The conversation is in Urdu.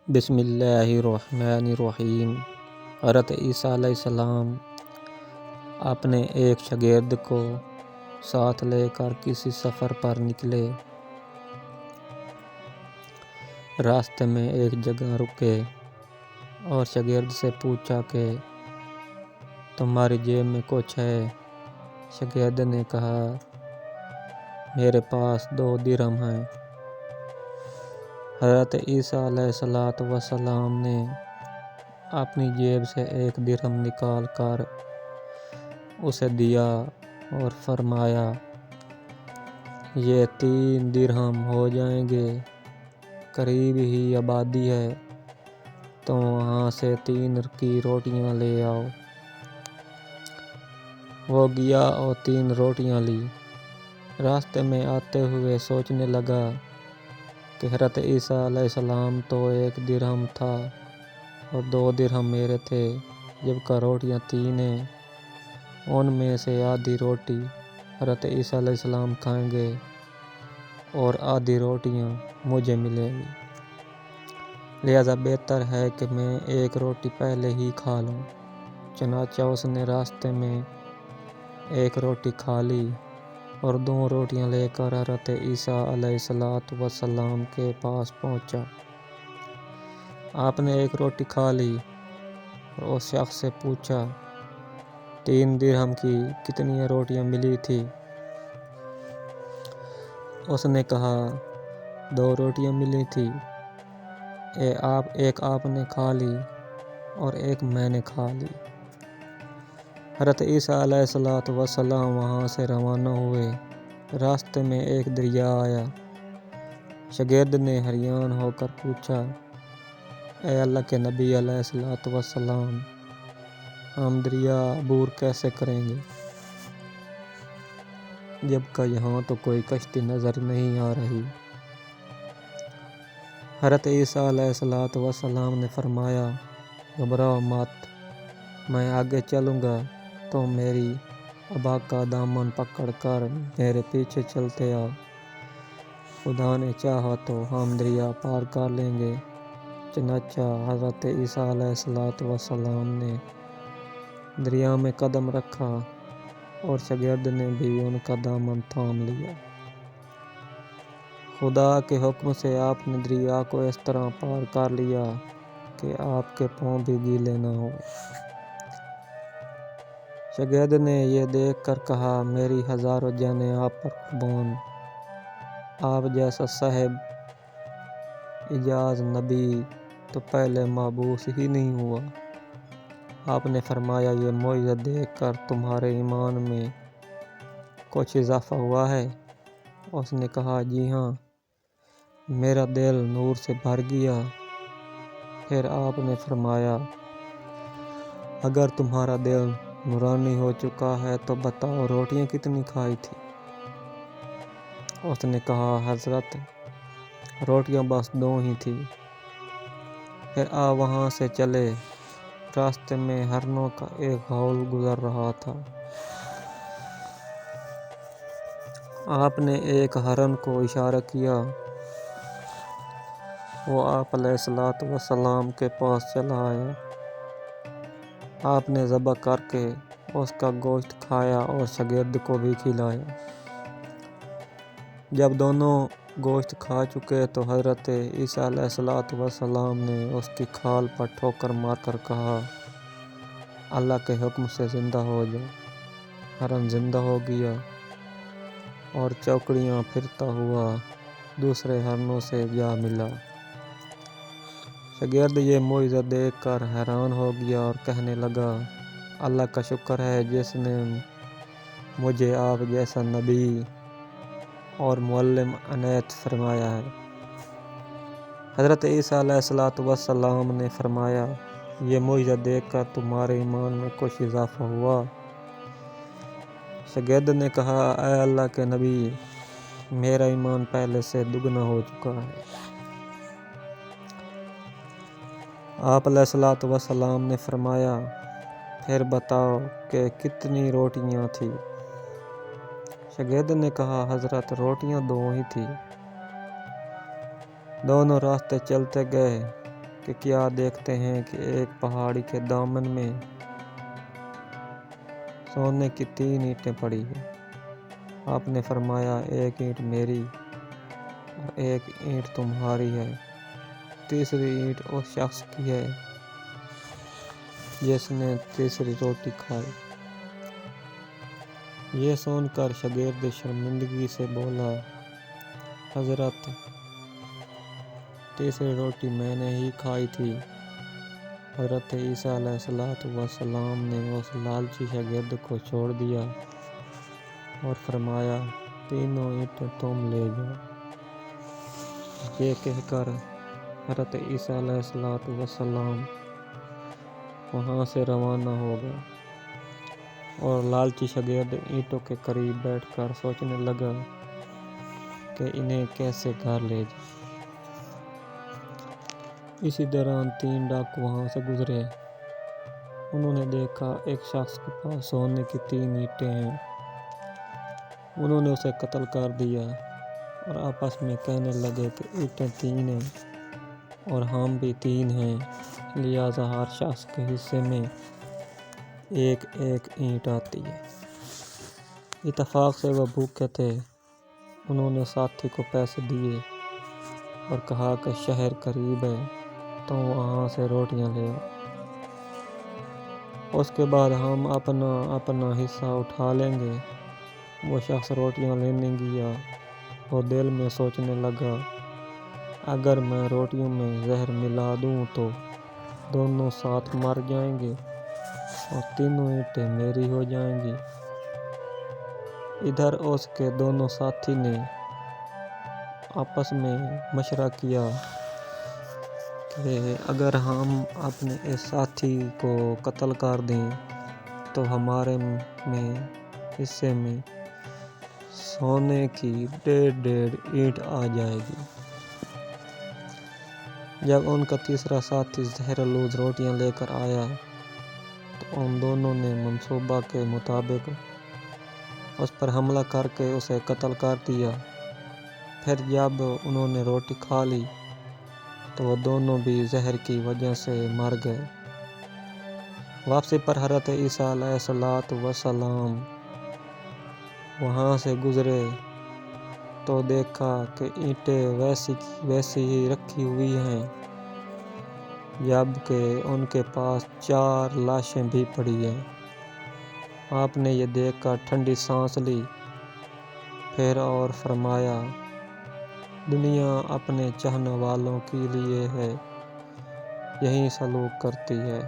بسم اللہ الرحمن الرحیم۔ حضرت عیسیٰ علیہ السلام اپنے ایک شاگرد کو ساتھ لے کر کسی سفر پر نکلے۔ راستے میں ایک جگہ رکے اور شاگرد سے پوچھا کہ تمہاری جیب میں کچھ ہے؟ شاگرد نے کہا میرے پاس 2 درہم ہیں۔ حضرت عیسیٰ علیہ السلام نے اپنی جیب سے 1 درہم نکال کر اسے دیا اور فرمایا یہ 3 درہم ہو جائیں گے، قریب ہی آبادی ہے تو وہاں سے 3 کی روٹیاں لے آؤ۔ وہ گیا اور 3 روٹیاں لی۔ راستے میں آتے ہوئے سوچنے لگا کہ حضرت عیسیٰ علیہ السلام تو 1 درہم تھا اور 2 درہم میرے تھے، جبکہ روٹیاں 3 ہیں۔ ان میں سے آدھی روٹی حضرت عیسیٰ علیہ السلام کھائیں گے اور آدھی روٹیاں مجھے ملیں گی، لہذا بہتر ہے کہ میں 1 روٹی پہلے ہی کھا لوں۔ چنانچہ اس نے راستے میں 1 روٹی کھا لی اور 2 روٹیاں لے کر حضرت عیسیٰ علیہ السلام کے پاس پہنچا۔ آپ نے 1 روٹی کھا لی اور اس شخص سے پوچھا 3 درہم کی کتنی روٹیاں ملی تھی؟ اس نے کہا 2 روٹیاں ملی تھی، ایک آپ نے کھا لی اور 1 میں نے کھا لی۔ حضرت عیسیٰ علیہ السلام وہاں سے روانہ ہوئے۔ راستے میں ایک دریا آیا۔ شاگرد نے حیران ہو کر پوچھا اے اللہ کے نبی علیہ السلام، ہم دریا عبور کیسے کریں گے، جبکہ یہاں تو کوئی کشتی نظر نہیں آ رہی؟ حضرت عیسیٰ علیہ السلام نے فرمایا گھبراؤ مت، میں آگے چلوں گا، تم میری ابا کا دامن پکڑ کر میرے پیچھے چلتے آؤ، خدا نے چاہا تو ہم دریا پار کر لیں گے۔ چنانچہ حضرت عیسیٰ علیہ السلام نے دریا میں قدم رکھا اور شاگرد نے بھی ان کا دامن تھام لیا۔ خدا کے حکم سے آپ نے دریا کو اس طرح پار کر لیا کہ آپ کے پاؤں بھی گیلے نہ ہوئے۔ شاگرد نے یہ دیکھ کر کہا میری ہزاروں جانیں آپ پر قربان، آپ جیسا صاحب اعجاز نبی تو پہلے مبعوث ہی نہیں ہوا۔ آپ نے فرمایا یہ معجزہ دیکھ کر تمہارے ایمان میں کچھ اضافہ ہوا ہے؟ اس نے کہا جی ہاں، میرا دل نور سے بھر گیا۔ پھر آپ نے فرمایا اگر تمہارا دل نورانی ہو چکا ہے تو بتاؤ روٹیاں کتنی کھائی تھی؟ اس نے کہا حضرت روٹیاں بس 2 ہی تھیں۔ پھر آپ وہاں سے چلے۔ راستے میں ہرنوں کا ایک ہول گزر رہا تھا۔ آپ نے ایک ہرن کو اشارہ کیا، وہ آپ علیہ السلام کے پاس چلا آیا۔ آپ نے ذبح کر کے اس کا گوشت کھایا اور شاگرد کو بھی کھلایا۔ جب دونوں گوشت کھا چکے تو حضرت عیسیٰ علیہ السلام نے اس کی کھال پر ٹھوکر مار کر کہا اللہ کے حکم سے زندہ ہو جا۔ ہرن زندہ ہو گیا اور چوکڑیاں پھرتا ہوا دوسرے ہرنوں سے جا ملا۔ شاگرد یہ معجزہ دیکھ کر حیران ہو گیا اور کہنے لگا اللہ کا شکر ہے جس نے مجھے آپ جیسا نبی اور معلم عنایت فرمایا ہے۔ حضرت عیسیٰ علیہ السلام نے فرمایا یہ معجزہ دیکھ کر تمہارے ایمان میں کچھ اضافہ ہوا؟ شاگرد نے کہا اے اللہ کے نبی، میرا ایمان پہلے سے دگنا ہو چکا ہے۔ آپ علیہ السلام نے فرمایا پھر بتاؤ کہ کتنی روٹیاں تھیں؟ شاگرد نے کہا حضرت روٹیاں 2 ہی تھیں۔ دونوں راستے چلتے گئے۔ کہ کیا دیکھتے ہیں کہ ایک پہاڑی کے دامن میں سونے کی 3 اینٹیں پڑی ہیں۔ آپ نے فرمایا ایک اینٹ میری اور ایک اینٹ تمہاری ہے، تیسری اینٹ اس شخص کی ہے جس نے تیسری روٹی کھائی۔ یہ سن کر شاگرد شرمندگی سے بولا، حضرت تیسری روٹی میں نے ہی کھائی تھی۔ حضرت عیسیٰ علیہ السلام نے اس لالچی شاگرد کو چھوڑ دیا اور فرمایا تینوں اینٹیں تم لے جاؤ۔ یہ کہہ کر حضرت عیسیٰ علیہ السلام وہاں سے روانہ ہو گئے اور لالچی شاگرد اینٹوں کے قریب بیٹھ کر سوچنے لگا کہ انہیں کیسے گھر لے جائے۔ اسی دوران 3 ڈاکو وہاں سے گزرے۔ انہوں نے دیکھا ایک شخص کے پاس سونے کی 3 اینٹیں ہیں۔ انہوں نے اسے قتل کر دیا اور آپس میں کہنے لگے کہ اینٹیں 3 ہیں اور ہم بھی 3 ہیں، لہٰذا ہر شخص کے حصے میں ایک ایک اینٹ آتی ہے۔ اتفاق سے وہ بھوکے تھے۔ انہوں نے ساتھی کو پیسے دیے اور کہا کہ شہر قریب ہے تو وہاں سے روٹیاں لے آؤ، اس کے بعد ہم اپنا اپنا حصہ اٹھا لیں گے۔ وہ شخص روٹیاں لینے گیا اور دل میں سوچنے لگا اگر میں روٹیوں میں زہر ملا دوں تو دونوں ساتھ مر جائیں گے اور تینوں اینٹیں میری ہو جائیں گی۔ ادھر اس کے دونوں ساتھی نے آپس میں مشورہ کیا کہ اگر ہم اپنے اس ساتھی کو قتل کر دیں تو ہمارے میں حصے میں سونے کی 1.5 اینٹ آ جائے گی۔ جب ان کا تیسرا ساتھی زہر آلود روٹیاں لے کر آیا تو ان دونوں نے منصوبہ کے مطابق اس پر حملہ کر کے اسے قتل کر دیا۔ پھر جب انہوں نے روٹی کھا لی تو وہ دونوں بھی زہر کی وجہ سے مر گئے۔ واپسی پر حضرت عیسیٰ علیہ السلام وہاں سے گزرے تو دیکھا کہ اینٹیں ویسی کی ویسی ہی رکھی ہوئی ہیں، جبکہ ان کے پاس 4 لاشیں بھی پڑی ہیں۔ آپ نے یہ دیکھ کر ٹھنڈی سانس لی پھر اور فرمایا دنیا اپنے چاہنے والوں کے لیے ہے، یہی سلوک کرتی ہے۔